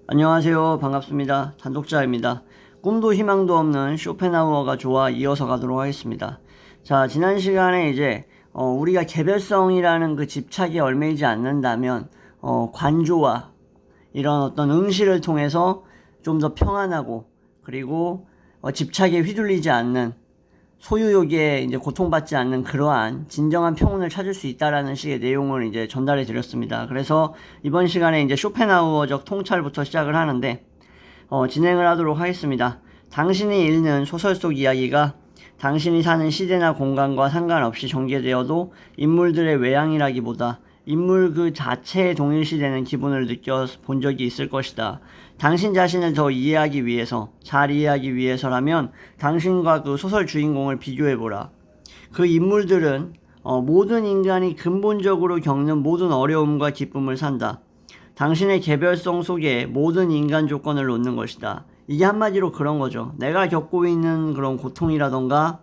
안녕하세요. 반갑습니다. 단독자입니다. 꿈도 희망도 없는 쇼펜하우어가 좋아 이어서 가도록 하겠습니다. 자, 지난 시간에 이제 우리가 개별성이라는 그 집착에 얽매이지 않는다면 관조와 이런 어떤 응시를 통해서 좀 더 평안하고 그리고 집착에 휘둘리지 않는 소유욕에 이제 고통받지 않는 그러한 진정한 평온을 찾을 수 있다라는 식의 내용을 이제 전달해 드렸습니다. 그래서 이번 시간에 이제 쇼펜하우어적 통찰부터 시작을 하는데 진행을 하도록 하겠습니다. 당신이 읽는 소설 속 이야기가 당신이 사는 시대나 공간과 상관없이 전개되어도 인물들의 외향이라기보다 인물 그 자체에 동일시되는 기분을 느껴본 적이 있을 것이다. 당신 자신을 더 이해하기 위해서, 잘 이해하기 위해서라면 당신과 그 소설 주인공을 비교해보라. 그 인물들은 모든 인간이 근본적으로 겪는 모든 어려움과 기쁨을 산다. 당신의 개별성 속에 모든 인간 조건을 놓는 것이다. 이게 한마디로 그런 거죠. 내가 겪고 있는 그런 고통이라던가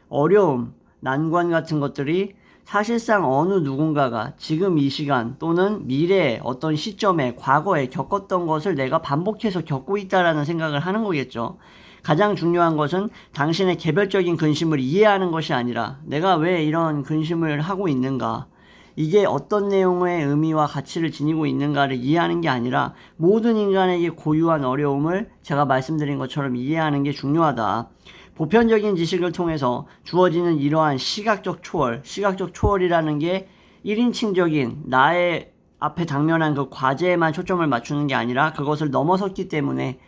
어려움, 난관 같은 것들이 사실상 어느 누군가가 지금 이 시간 또는 미래의 어떤 시점에 과거에 겪었던 것을 내가 반복해서 겪고 있다라는 생각을 하는 거겠죠. 가장 중요한 것은 당신의 개별적인 근심을 이해하는 것이 아니라 내가 왜 이런 근심을 하고 있는가, 이게 어떤 내용의 의미와 가치를 지니고 있는가를 이해하는 게 아니라 모든 인간에게 고유한 어려움을 제가 말씀드린 것처럼 이해하는 게 중요하다. 보편적인 지식을 통해서 주어지는 이러한 시각적 초월이라는 게 1인칭적인 나의 앞에 당면한 그 과제에만 초점을 맞추는 게 아니라 그것을 넘어섰기 때문에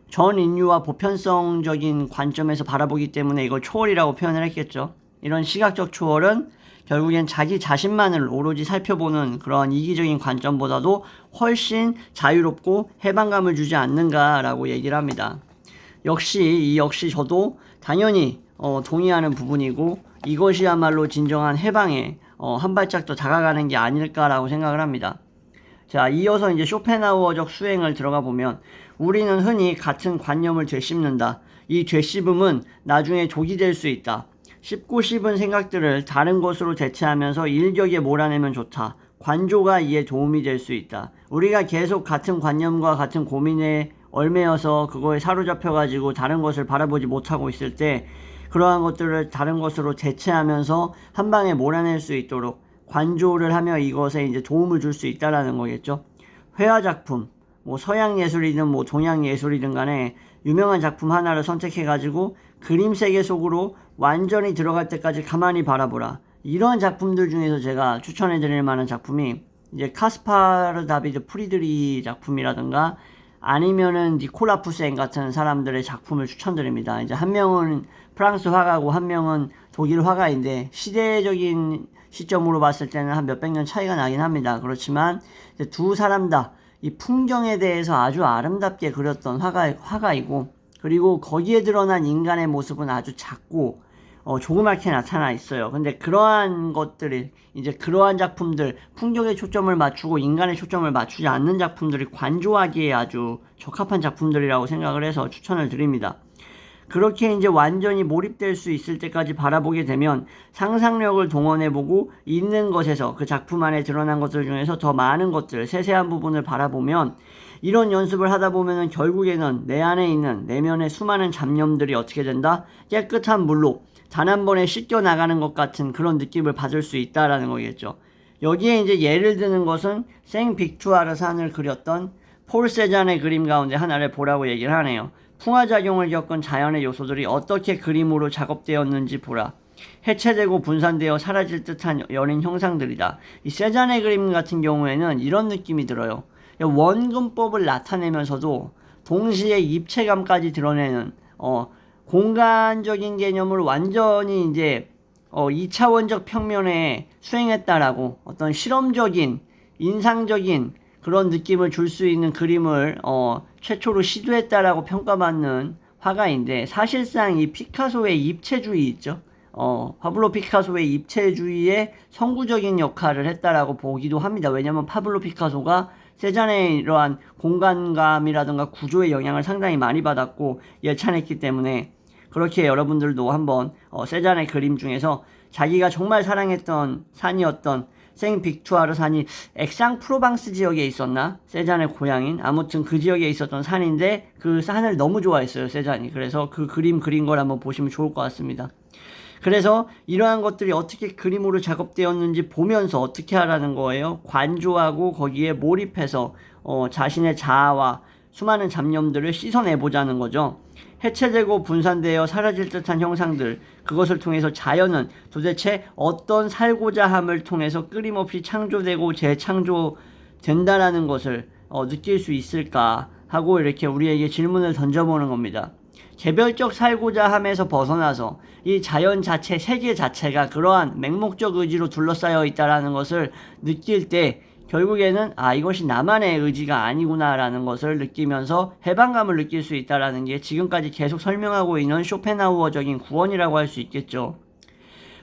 전 인류와 보편성적인 관점에서 바라보기 때문에 이걸 초월이라고 표현을 했겠죠. 이런 시각적 초월은 결국엔 자기 자신만을 오로지 살펴보는 그런 이기적인 관점보다도 훨씬 자유롭고 해방감을 주지 않는가라고 얘기를 합니다. 역시 저도 당연히 동의하는 부분이고 이것이야말로 진정한 해방에 한 발짝 더 다가가는 게 아닐까라고 생각을 합니다. 자, 이어서 이제 쇼펜하우어적 수행을 들어가 보면 우리는 흔히 같은 관념을 되씹는다. 이 되씹음은 나중에 독이 될 수 있다. 씹고 씹은 생각들을 다른 것으로 대체하면서 일격에 몰아내면 좋다. 관조가 이에 도움이 될 수 있다. 우리가 계속 같은 관념과 같은 고민에 얽매여서 그거에 사로잡혀가지고 다른 것을 바라보지 못하고 있을 때 그러한 것들을 다른 것으로 대체하면서 한 방에 몰아낼 수 있도록 관조를 하며 이것에 이제 도움을 줄 수 있다라는 거겠죠. 회화 작품, 뭐 서양 예술이든 뭐 동양 예술이든 간에 유명한 작품 하나를 선택해가지고 그림 세계 속으로 완전히 들어갈 때까지 가만히 바라보라. 이런 작품들 중에서 제가 추천해드릴 만한 작품이 이제 카스파르 다비드 프리드리 작품이라든가 아니면은 니콜라 푸센 같은 사람들의 작품을 추천드립니다. 이제 한 명은 프랑스 화가고 한 명은 독일 화가인데 시대적인 시점으로 봤을 때는 한 몇백 년 차이가 나긴 합니다. 그렇지만 두 사람 다 이 풍경에 대해서 아주 아름답게 그렸던 화가이고 그리고 거기에 드러난 인간의 모습은 아주 작고 조그맣게 나타나 있어요. 근데 그러한 것들이 이제 그러한 작품들 풍경에 초점을 맞추고 인간의 초점을 맞추지 않는 작품들이 관조하기에 아주 적합한 작품들이라고 생각을 해서 추천을 드립니다. 그렇게 이제 완전히 몰입될 수 있을 때까지 바라보게 되면 상상력을 동원해보고 있는 것에서 그 작품 안에 드러난 것들 중에서 더 많은 것들, 세세한 부분을 바라보면 이런 연습을 하다 보면은 결국에는 내 안에 있는 내면의 수많은 잡념들이 어떻게 된다? 깨끗한 물로 단 한 번에 씻겨 나가는 것 같은 그런 느낌을 받을 수 있다라는 거겠죠. 여기에 이제 예를 드는 것은 생빅투아르 산을 그렸던 폴 세잔의 그림 가운데 하나를 보라고 얘기를 하네요. 풍화작용을 겪은 자연의 요소들이 어떻게 그림으로 작업되었는지 보라. 해체되고 분산되어 사라질 듯한 여린 형상들이다. 이 세잔의 그림 같은 경우에는 이런 느낌이 들어요. 원근법을 나타내면서도 동시에 입체감까지 드러내는 공간적인 개념을 완전히 이제 2차원적 평면에 수행했다라고 어떤 실험적인 인상적인 그런 느낌을 줄 수 있는 그림을 최초로 시도했다라고 평가받는 화가인데 사실상 이 피카소의 입체주의 있죠. 파블로 피카소의 입체주의의 선구적인 역할을 했다라고 보기도 합니다. 왜냐하면 파블로 피카소가 세잔의 이러한 공간감이라든가 구조의 영향을 상당히 많이 받았고 예찬했기 때문에 그렇게 여러분들도 한번 세잔의 그림 중에서 자기가 정말 사랑했던 산이었던 생 빅투아르 산이 액상 프로방스 지역에 있었나? 세잔의 고향인 아무튼 그 지역에 있었던 산인데 그 산을 너무 좋아했어요, 세잔이. 그래서 그 그림 그린 걸 한번 보시면 좋을 것 같습니다. 그래서 이러한 것들이 어떻게 그림으로 작업되었는지 보면서 어떻게 하라는 거예요. 관조하고 거기에 몰입해서 자신의 자아와 수많은 잡념들을 씻어내보자는 거죠. 해체되고 분산되어 사라질 듯한 형상들, 그것을 통해서 자연은 도대체 어떤 살고자 함을 통해서 끊임없이 창조되고 재창조된다라는 것을 느낄 수 있을까 하고 이렇게 우리에게 질문을 던져보는 겁니다. 개별적 살고자 함에서 벗어나서 이 자연 자체, 세계 자체가 그러한 맹목적 의지로 둘러싸여 있다라는 것을 느낄 때 결국에는 이것이 나만의 의지가 아니구나라는 것을 느끼면서 해방감을 느낄 수 있다라는 게 지금까지 계속 설명하고 있는 쇼펜하우어적인 구원이라고 할 수 있겠죠.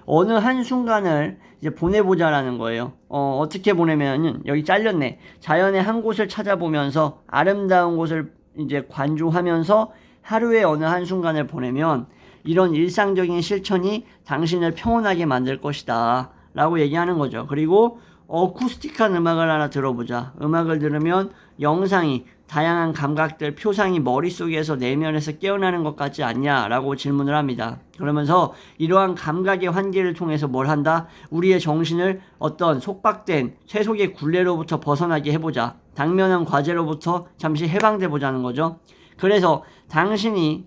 어느 한순간을 이제 보내보자라는 거예요. 어떻게 보내면은 여기 잘렸네. 자연의 한 곳을 찾아보면서 아름다운 곳을 이제 관조하면서 하루의 어느 한순간을 보내면 이런 일상적인 실천이 당신을 평온하게 만들 것이다 라고 얘기하는 거죠. 그리고 어쿠스틱한 음악을 하나 들어보자. 음악을 들으면 영상이, 다양한 감각들, 표상이 머릿속에서 내면에서 깨어나는 것 같지 않냐 라고 질문을 합니다. 그러면서 이러한 감각의 환기를 통해서 뭘 한다? 우리의 정신을 어떤 속박된 세속의 굴레로부터 벗어나게 해보자. 당면한 과제로부터 잠시 해방돼 보자는 거죠. 그래서 당신에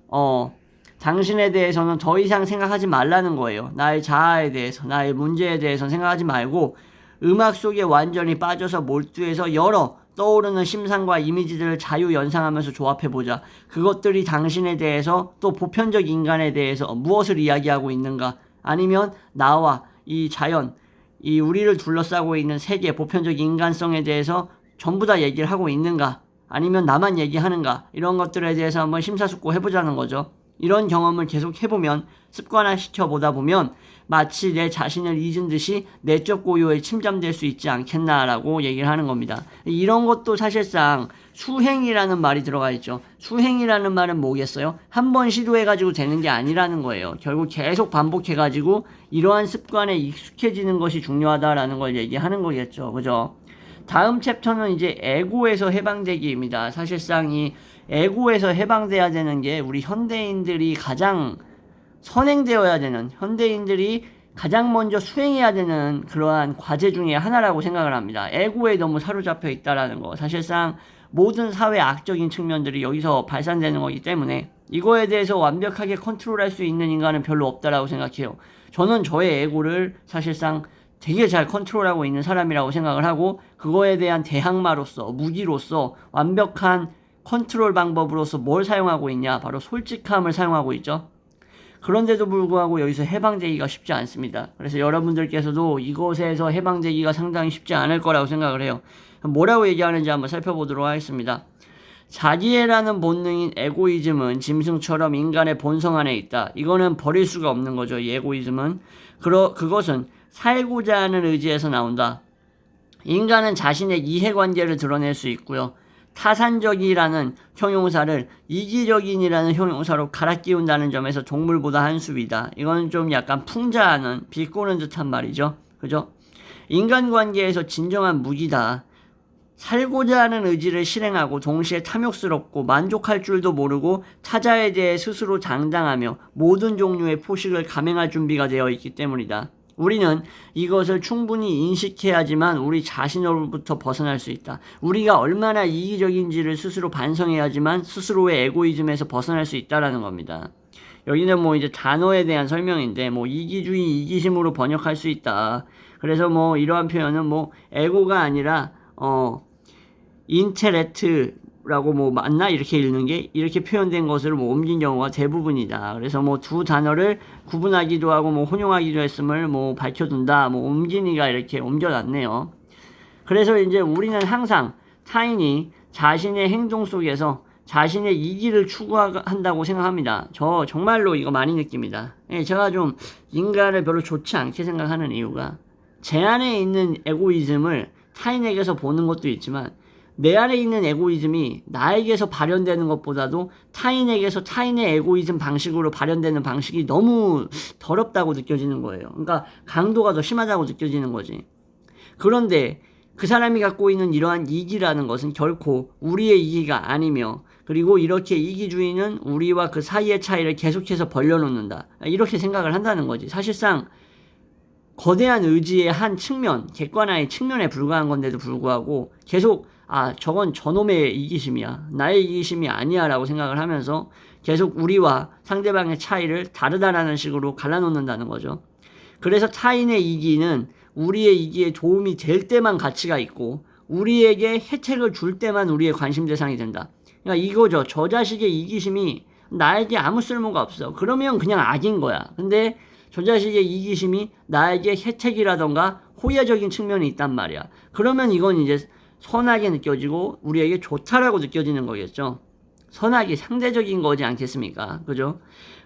대해서는 더 이상 생각하지 말라는 거예요. 나의 자아에 대해서, 나의 문제에 대해서 생각하지 말고 음악 속에 완전히 빠져서 몰두해서 여러 떠오르는 심상과 이미지들을 자유 연상하면서 조합해보자. 그것들이 당신에 대해서 또 보편적 인간에 대해서 무엇을 이야기하고 있는가? 아니면 나와 이 자연, 이 우리를 둘러싸고 있는 세계, 보편적 인간성에 대해서 전부 다 얘기를 하고 있는가? 아니면 나만 얘기하는가? 이런 것들에 대해서 한번 심사숙고해보자는 거죠. 이런 경험을 계속 해보면, 습관화시켜보다 보면 마치 내 자신을 잊은 듯이 내적 고요에 침잠될 수 있지 않겠나라고 얘기를 하는 겁니다. 이런 것도 사실상 수행이라는 말이 들어가 있죠. 수행이라는 말은 뭐겠어요? 한 번 시도해가지고 되는 게 아니라는 거예요. 결국 계속 반복해가지고 이러한 습관에 익숙해지는 것이 중요하다라는 걸 얘기하는 거겠죠. 그죠? 다음 챕터는 이제 에고에서 해방되기입니다. 사실상 이 에고에서 해방돼야 되는 게 우리 현대인들이 가장 선행되어야 되는, 현대인들이 가장 먼저 수행해야 되는 그러한 과제 중에 하나라고 생각을 합니다. 에고에 너무 사로잡혀 있다라는 거. 사실상 모든 사회 악적인 측면들이 여기서 발산되는 거기 때문에 이거에 대해서 완벽하게 컨트롤할 수 있는 인간은 별로 없다라고 생각해요. 저는 저의 에고를 사실상 되게 잘 컨트롤하고 있는 사람이라고 생각을 하고 그거에 대한 대항마로서, 무기로서 완벽한 컨트롤 방법으로서 뭘 사용하고 있냐? 바로 솔직함을 사용하고 있죠. 그런데도 불구하고 여기서 해방되기가 쉽지 않습니다. 그래서 여러분들께서도 이것에서 해방되기가 상당히 쉽지 않을 거라고 생각을 해요. 뭐라고 얘기하는지 한번 살펴보도록 하겠습니다. 자기애라는 본능인 에고이즘은 짐승처럼 인간의 본성 안에 있다. 이거는 버릴 수가 없는 거죠. 이 에고이즘은. 그것은 살고자 하는 의지에서 나온다. 인간은 자신의 이해관계를 드러낼 수 있고요. 타산적이라는 형용사를 이기적인이라는 형용사로 갈아 끼운다는 점에서 동물보다 한수위다. 이건 좀 약간 풍자하는, 비꼬는 듯한 말이죠. 그죠? 인간관계에서 진정한 무기다. 살고자 하는 의지를 실행하고 동시에 탐욕스럽고 만족할 줄도 모르고 타자에 대해 스스로 장당하며 모든 종류의 포식을 감행할 준비가 되어 있기 때문이다. 우리는 이것을 충분히 인식해야지만 우리 자신으로부터 벗어날 수 있다. 우리가 얼마나 이기적인지를 스스로 반성해야지만 스스로의 에고이즘에서 벗어날 수 있다라는 겁니다. 여기는 뭐 이제 단어에 대한 설명인데 뭐 이기주의, 이기심으로 번역할 수 있다. 그래서 뭐 이러한 표현은 뭐 에고가 아니라 인텔렉트라고 뭐 맞나? 이렇게 읽는 게 이렇게 표현된 것을 뭐 옮긴 경우가 대부분이다. 그래서 뭐 두 단어를 구분하기도 하고 뭐 혼용하기도 했음을 뭐 밝혀둔다. 뭐 옮기니가 이렇게 옮겨놨네요. 그래서 이제 우리는 항상 타인이 자신의 행동 속에서 자신의 이기를 추구한다고 생각합니다. 저 정말로 이거 많이 느낍니다. 제가 좀 인간을 별로 좋지 않게 생각하는 이유가 제 안에 있는 에고이즘을 타인에게서 보는 것도 있지만 내 안에 있는 에고이즘이 나에게서 발현되는 것보다도 타인에게서 타인의 에고이즘 방식으로 발현되는 방식이 너무 더럽다고 느껴지는 거예요. 그러니까 강도가 더 심하다고 느껴지는 거지. 그런데 그 사람이 갖고 있는 이러한 이기라는 것은 결코 우리의 이기가 아니며, 그리고 이렇게 이기주의는 우리와 그 사이의 차이를 계속해서 벌려놓는다, 이렇게 생각을 한다는 거지. 사실상 거대한 의지의 한 측면, 객관화의 측면에 불과한 건데도 불구하고 계속 저건 저놈의 이기심이야, 나의 이기심이 아니야 라고 생각을 하면서 계속 우리와 상대방의 차이를 다르다라는 식으로 갈라놓는다는 거죠. 그래서 타인의 이기는 우리의 이기에 도움이 될 때만 가치가 있고, 우리에게 혜택을 줄 때만 우리의 관심 대상이 된다. 그러니까 이거죠. 저 자식의 이기심이 나에게 아무 쓸모가 없어. 그러면 그냥 악인 거야. 근데 저 자식의 이기심이 나에게 혜택이라던가 호의적인 측면이 있단 말이야. 그러면 이건 이제 선하게 느껴지고 우리에게 좋다라고 느껴지는 거겠죠. 선악이 상대적인 거지 않겠습니까? 그죠?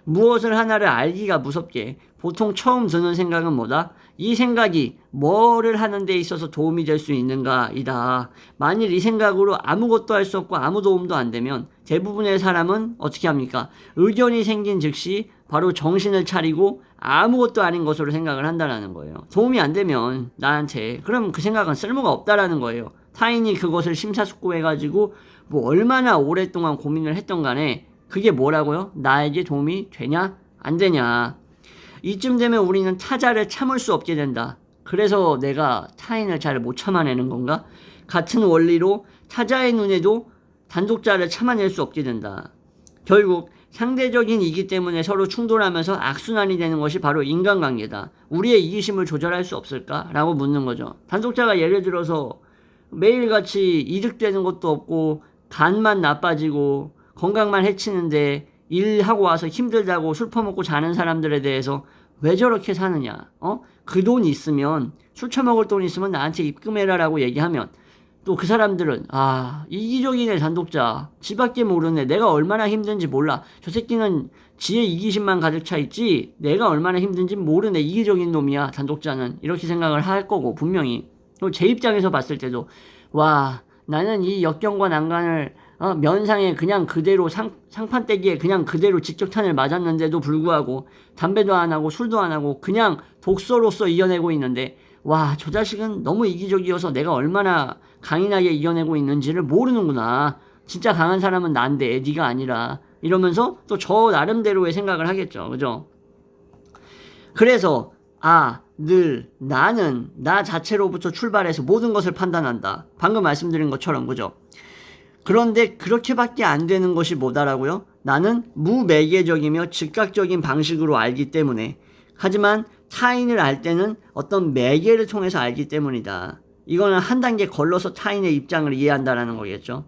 무엇을 하나를 알기가 무섭게 보통 처음 드는 생각은 뭐다? 이 생각이 뭐를 하는 데 있어서 도움이 될 수 있는가 이다. 만일 이 생각으로 아무것도 할 수 없고 아무 도움도 안 되면 대부분의 사람은 어떻게 합니까? 의견이 생긴 즉시 바로 정신을 차리고 아무것도 아닌 것으로 생각을 한다는 거예요. 도움이 안 되면 나한테, 그럼 그 생각은 쓸모가 없다라는 거예요. 타인이 그것을 심사숙고해가지고 뭐 얼마나 오랫동안 고민을 했던 간에 그게 뭐라고요? 나에게 도움이 되냐? 안 되냐? 이쯤 되면 우리는 타자를 참을 수 없게 된다. 그래서 내가 타인을 잘 못 참아내는 건가? 같은 원리로 타자의 눈에도 단독자를 참아낼 수 없게 된다. 결국 상대적인 이기 때문에 서로 충돌하면서 악순환이 되는 것이 바로 인간관계다. 우리의 이기심을 조절할 수 없을까? 라고 묻는 거죠. 단독자가 예를 들어서 매일같이 이득되는 것도 없고 간만 나빠지고 건강만 해치는데 일하고 와서 힘들다고 술 퍼먹고 자는 사람들에 대해서 왜 저렇게 사느냐? 그 돈 있으면, 술 처먹을 돈 있으면 나한테 입금해라라고 얘기하면 또 그 사람들은 이기적이네, 단독자. 지밖에 모르네. 내가 얼마나 힘든지 몰라. 저 새끼는 지의 이기심만 가득 차 있지 내가 얼마나 힘든지 모르네. 이기적인 놈이야, 단독자는. 이렇게 생각을 할 거고, 분명히. 그리고 제 입장에서 봤을 때도 나는 이 역경과 난관을 면상에 그냥 그대로 상판대기에 그냥 그대로 직격탄을 맞았는데도 불구하고 담배도 안 하고 술도 안 하고 그냥 독서로서 이겨내고 있는데, 저 자식은 너무 이기적이어서 내가 얼마나 강인하게 이겨내고 있는지를 모르는구나. 진짜 강한 사람은 난데 네가 아니라. 이러면서 또 저 나름대로의 생각을 하겠죠. 그죠? 그래서 늘 나는 나 자체로부터 출발해서 모든 것을 판단한다. 방금 말씀드린 것처럼. 그죠? 그런데 그렇게밖에 안 되는 것이 뭐다라고요? 나는 무매개적이며 즉각적인 방식으로 알기 때문에. 하지만 타인을 알 때는 어떤 매개를 통해서 알기 때문이다. 이거는 한 단계 걸러서 타인의 입장을 이해한다라는 거겠죠.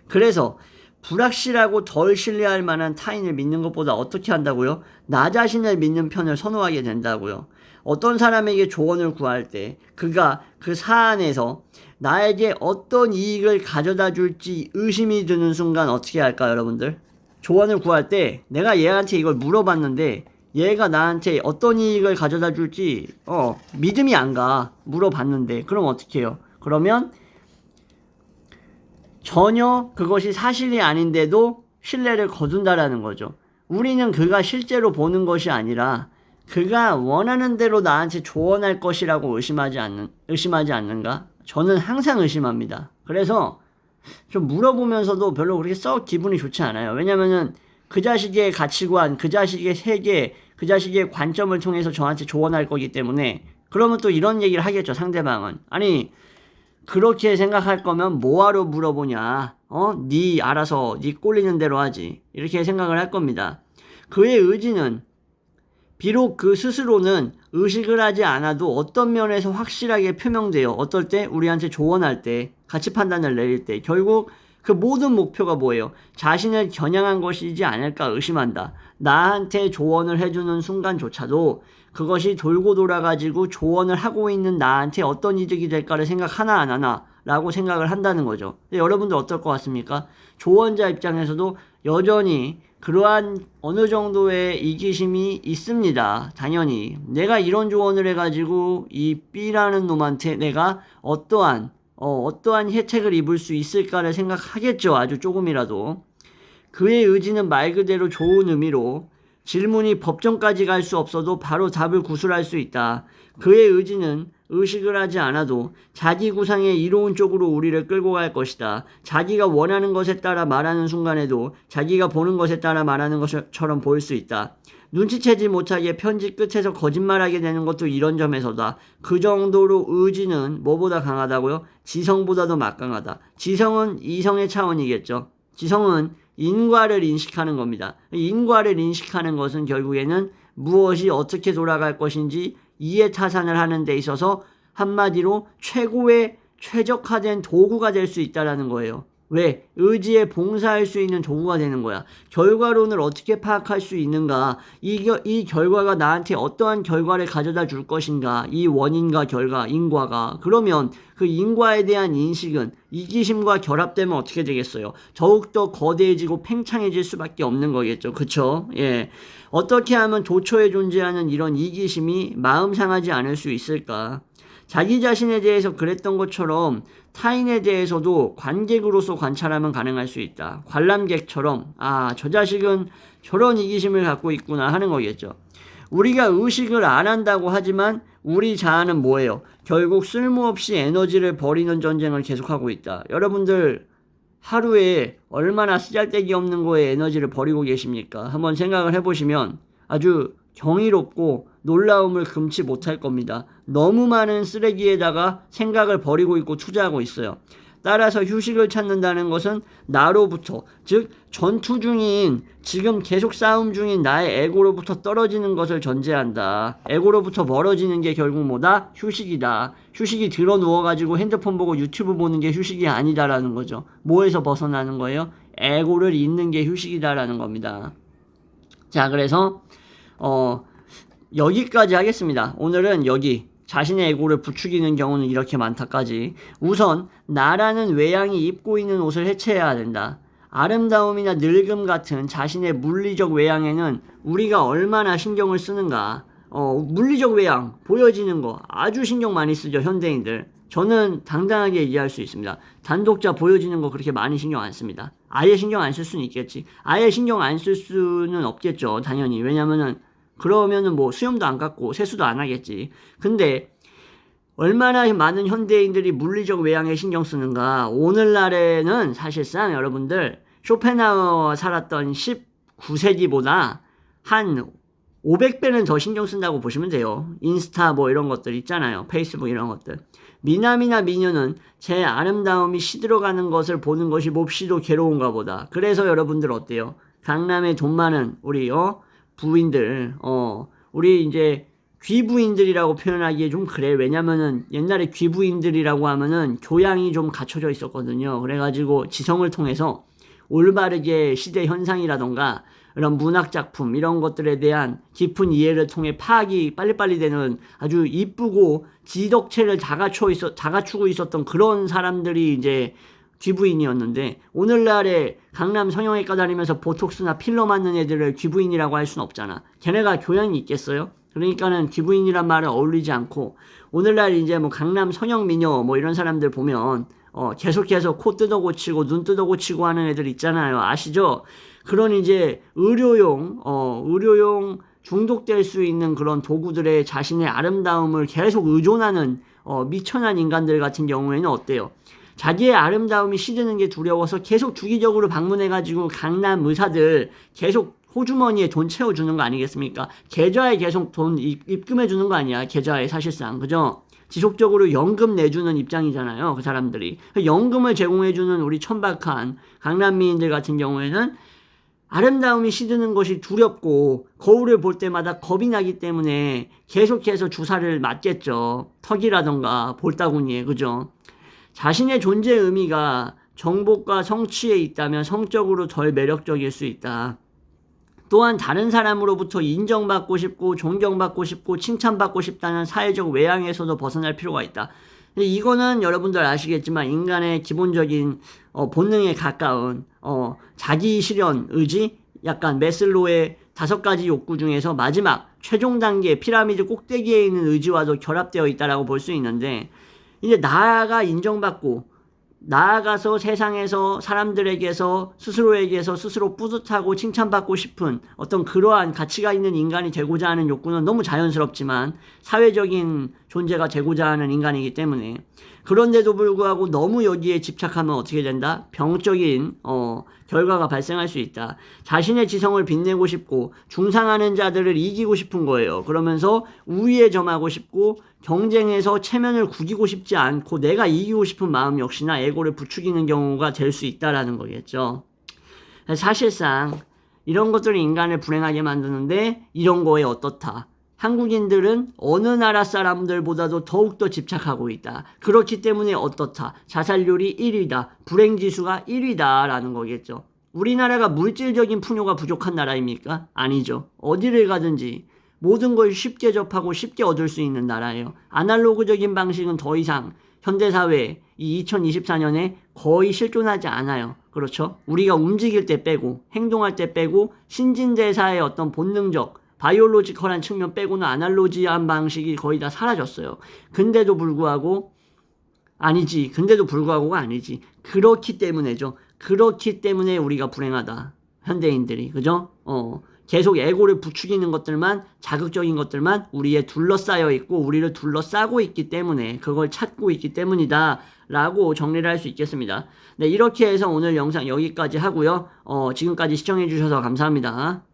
그래서 불확실하고 덜 신뢰할 만한 타인을 믿는 것보다 어떻게 한다고요? 나 자신을 믿는 편을 선호하게 된다고요. 어떤 사람에게 조언을 구할 때 그가 그 사안에서 나에게 어떤 이익을 가져다 줄지 의심이 드는 순간 어떻게 할까요, 여러분들? 조언을 구할 때 내가 얘한테 이걸 물어봤는데 얘가 나한테 어떤 이익을 가져다 줄지 믿음이 안 가. 물어봤는데 그럼 어떻게 해요? 그러면 전혀 그것이 사실이 아닌데도 신뢰를 거둔다라는 거죠. 우리는 그가 실제로 보는 것이 아니라 그가 원하는 대로 나한테 조언할 것이라고 의심하지 않는가? 저는 항상 의심합니다. 그래서 좀 물어보면서도 별로 그렇게 썩 기분이 좋지 않아요. 왜냐면은 그 자식의 가치관, 그 자식의 세계, 그 자식의 관점을 통해서 저한테 조언할 거기 때문에. 그러면 또 이런 얘기를 하겠죠, 상대방은. 아니, 그렇게 생각할 거면 뭐하러 물어보냐? 네 알아서 네 꼴리는 대로 하지. 이렇게 생각을 할 겁니다. 그의 의지는 비록 그 스스로는 의식을 하지 않아도 어떤 면에서 확실하게 표명돼요. 어떨 때? 우리한테 조언할 때, 가치 판단을 내릴 때. 결국 그 모든 목표가 뭐예요? 자신을 겨냥한 것이지 않을까 의심한다. 나한테 조언을 해주는 순간조차도 그것이 돌고 돌아가지고 조언을 하고 있는 나한테 어떤 이득이 될까를 생각하나 안 하나 라고 생각을 한다는 거죠. 여러분들 어떨 것 같습니까? 조언자 입장에서도 여전히 그러한 어느 정도의 이기심이 있습니다. 당연히 내가 이런 조언을 해가지고 이 B라는 놈한테 내가 어떠한 혜택을 입을 수 있을까를 생각하겠죠. 아주 조금이라도. 그의 의지는 말 그대로 좋은 의미로 질문이 법정까지 갈 수 없어도 바로 답을 구술할 수 있다. 그의 의지는 의식을 하지 않아도 자기 구상의 이로운 쪽으로 우리를 끌고 갈 것이다. 자기가 원하는 것에 따라 말하는 순간에도 자기가 보는 것에 따라 말하는 것처럼 보일 수 있다. 눈치채지 못하게 편지 끝에서 거짓말하게 되는 것도 이런 점에서다. 그 정도로 의지는 뭐보다 강하다고요? 지성보다도 막강하다. 지성은 이성의 차원이겠죠. 지성은 인과를 인식하는 겁니다. 인과를 인식하는 것은 결국에는 무엇이 어떻게 돌아갈 것인지 이해타산을 하는 데 있어서 한마디로 최고의 최적화된 도구가 될 수 있다는 거예요. 왜? 의지에 봉사할 수 있는 도구가 되는 거야. 결과론을 어떻게 파악할 수 있는가? 이 결과가 나한테 어떠한 결과를 가져다 줄 것인가? 이 원인과 결과, 인과가. 그러면 그 인과에 대한 인식은 이기심과 결합되면 어떻게 되겠어요? 더욱더 거대해지고 팽창해질 수밖에 없는 거겠죠. 그쵸? 예. 어떻게 하면 도처에 존재하는 이런 이기심이 마음 상하지 않을 수 있을까? 자기 자신에 대해서 그랬던 것처럼 타인에 대해서도 관객으로서 관찰하면 가능할 수 있다. 관람객처럼 저 자식은 저런 이기심을 갖고 있구나 하는 거겠죠. 우리가 의식을 안 한다고 하지만 우리 자아는 뭐예요? 결국 쓸모없이 에너지를 버리는 전쟁을 계속하고 있다. 여러분들 하루에 얼마나 쓰잘데기 없는 거에 에너지를 버리고 계십니까? 한번 생각을 해보시면 아주 경이롭고 놀라움을 금치 못할 겁니다. 너무 많은 쓰레기에다가 생각을 버리고 있고 투자하고 있어요. 따라서 휴식을 찾는다는 것은 나로부터, 즉 전투 중인, 지금 계속 싸움 중인 나의 에고로부터 떨어지는 것을 전제한다. 에고로부터 멀어지는 게 결국 뭐다? 휴식이다. 휴식이 들어 누워가지고 핸드폰 보고 유튜브 보는 게 휴식이 아니다라는 거죠. 뭐에서 벗어나는 거예요? 에고를 잇는 게 휴식이다라는 겁니다. 자, 그래서 여기까지 하겠습니다. 오늘은 여기 자신의 에고를 부추기는 경우는 이렇게 많다까지. 우선 나라는 외양이 입고 있는 옷을 해체해야 된다. 아름다움이나 늙음 같은 자신의 물리적 외양에는 우리가 얼마나 신경을 쓰는가. 물리적 외양 보여지는 거 아주 신경 많이 쓰죠, 현대인들. 저는 당당하게 얘기할 수 있습니다. 단독자 보여지는 거 그렇게 많이 신경 안 씁니다. 아예 신경 안 쓸 수는 있겠지. 아예 신경 안 쓸 수는 없겠죠, 당연히. 왜냐면은 그러면은 뭐 수염도 안 깎고 세수도 안 하겠지. 근데 얼마나 많은 현대인들이 물리적 외양에 신경 쓰는가. 오늘날에는 사실상 여러분들 쇼펜하우어가 살았던 19세기보다 한 500배는 더 신경 쓴다고 보시면 돼요. 인스타 뭐 이런 것들 있잖아요. 페이스북 이런 것들. 미남이나 미녀는 제 아름다움이 시들어가는 것을 보는 것이 몹시도 괴로운가 보다. 그래서 여러분들 어때요? 강남에 돈 많은 우리 부인들, 우리 이제 귀부인들이라고 표현하기에 좀 그래. 왜냐면은 옛날에 귀부인들이라고 하면은 교양이 좀 갖춰져 있었거든요. 그래가지고 지성을 통해서 올바르게 시대 현상이라던가 이런 문학작품 이런 것들에 대한 깊은 이해를 통해 파악이 빨리빨리 되는 아주 이쁘고 지덕체를 다 갖추고 있었던 그런 사람들이 이제 귀부인이었는데, 오늘날에 강남 성형외과 다니면서 보톡스나 필러 맞는 애들을 귀부인이라고 할 수는 없잖아. 걔네가 교양이 있겠어요? 그러니까는 귀부인이란 말은 어울리지 않고, 오늘날 이제 뭐 강남 성형미녀 뭐 이런 사람들 보면 계속해서 코 뜯어고치고 눈 뜯어고치고 하는 애들 있잖아요. 아시죠? 그런 이제 의료용 중독될 수 있는 그런 도구들의 자신의 아름다움을 계속 의존하는 미천한 인간들 같은 경우에는 어때요? 자기의 아름다움이 시드는 게 두려워서 계속 주기적으로 방문해가지고 강남 의사들 계속 호주머니에 돈 채워주는 거 아니겠습니까? 계좌에 계속 돈 입금해주는 거 아니야, 계좌에 사실상. 그죠? 지속적으로 연금 내주는 입장이잖아요, 그 사람들이. 연금을 제공해주는 우리 천박한 강남미인들 같은 경우에는 아름다움이 시드는 것이 두렵고 거울을 볼 때마다 겁이 나기 때문에 계속해서 주사를 맞겠죠. 턱이라던가 볼따구니에. 그죠? 자신의 존재 의미가 정복과 성취에 있다면 성적으로 덜 매력적일 수 있다. 또한 다른 사람으로부터 인정받고 싶고 존경받고 싶고 칭찬받고 싶다는 사회적 외향에서도 벗어날 필요가 있다. 이거는 여러분들 아시겠지만 인간의 기본적인 본능에 가까운 자기 실현 의지, 약간 매슬로의 5가지 욕구 중에서 마지막 최종 단계 피라미드 꼭대기에 있는 의지와도 결합되어 있다라고 볼 수 있는데, 이제 나아가 인정받고 나아가서 세상에서 사람들에게서 스스로에게서 스스로 뿌듯하고 칭찬받고 싶은 어떤 그러한 가치가 있는 인간이 되고자 하는 욕구는 너무 자연스럽지만 사회적인 존재가 되고자 하는 인간이기 때문에. 그런데도 불구하고 너무 여기에 집착하면 어떻게 된다? 병적인 결과가 발생할 수 있다. 자신의 지성을 빛내고 싶고 중상하는 자들을 이기고 싶은 거예요. 그러면서 우위에 점하고 싶고 경쟁에서 체면을 구기고 싶지 않고 내가 이기고 싶은 마음 역시나 에고를 부추기는 경우가 될 수 있다라는 거겠죠. 사실상 이런 것들이 인간을 불행하게 만드는데 이런 거에 어떻다? 한국인들은 어느 나라 사람들보다도 더욱더 집착하고 있다. 그렇기 때문에 어떻다? 자살률이 1위다. 불행지수가 1위다. 라는 거겠죠. 우리나라가 물질적인 풍요가 부족한 나라입니까? 아니죠. 어디를 가든지 모든 걸 쉽게 접하고 쉽게 얻을 수 있는 나라예요. 아날로그적인 방식은 더 이상 현대사회 이 2024년에 거의 실존하지 않아요. 그렇죠? 우리가 움직일 때 빼고 행동할 때 빼고 신진대사의 어떤 본능적 바이올로지컬한 측면 빼고는 아날로지한 방식이 거의 다 사라졌어요. 근데도 불구하고가 아니지. 그렇기 때문에죠. 그렇기 때문에 우리가 불행하다. 현대인들이. 그죠? 계속 에고를 부추기는 것들만, 자극적인 것들만 우리에 둘러싸여 있고 우리를 둘러싸고 있기 때문에 그걸 찾고 있기 때문이다 라고 정리를 할 수 있겠습니다. 네, 이렇게 해서 오늘 영상 여기까지 하고요. 지금까지 시청해 주셔서 감사합니다.